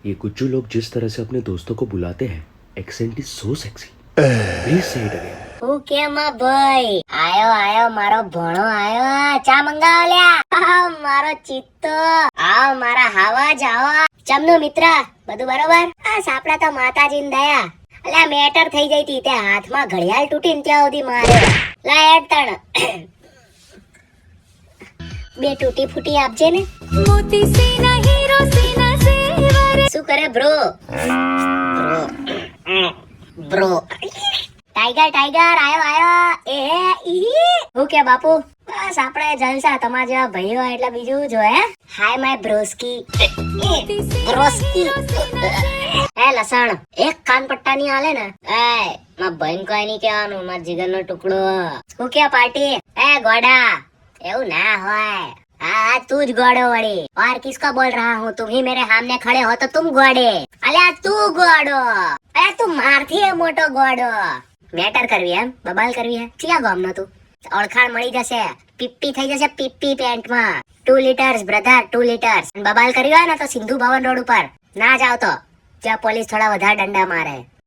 ये गुज्जू लोग जिस तरह से अपने दोस्तों को बुलाते हैं, accent is so sexy. Please से इट अगेन. હું કેમ ભાઈ આયો મારો ભણો આયો ચા મંગાવો લ્યા મારો ચિત્તો આવ મારા હાવા જાવો ચમનો મિત્ર બધું બરોબર આ સાપડા તો માતાજીની દયા અલ્યા મેટર થઈ જઈ તી તે હાથમાં ઘડિયાળ તૂટીને ત્યાં સુધી મારે લા હેડ તણ બે તૂટી ફૂટી આપજે ને મોતી સીના હીરો સીના સેવર શું કરે બ્રો બ્રો ટાઈગર આયો એ ઈ હું કે બાપુ બસ આપણે જલસા તમારા જેવા ભાઈઓ એટલે બીજું જો હે હાય માય બ્રોસ્કી એ લસણ એક કાન પટ્ટા ની આલે ને એ માં બહેન કોઈ નહીં કહેવાનું માં જીગરનો ટુકડો હું કે પાર્ટી એ ગોડા એવું ના હોય हाँ तू ज गौड़ो वड़ी और किसको बोल रहा हूँ तुम ही मेरे सामने खड़े हो तो तुम गोड़े अल्या तू गौड़ो अरे तू मारती है मोटो गौड़ो મેટર કરવી એમ બબાલ કરવી હે ક્યાં ગામ નો તું ઓળખાણ મળી જશે પીપ્પી થઈ જશે પીપ્પી પેન્ટ માં 2 લીટર્સ બ્રધર 2 લીટર્સ બબાલ કરવી હોય ને તો સિંધુ ભવન રોડ ઉપર ના જાવ તો જ્યાં પોલીસ થોડા વધારે દંડા મારે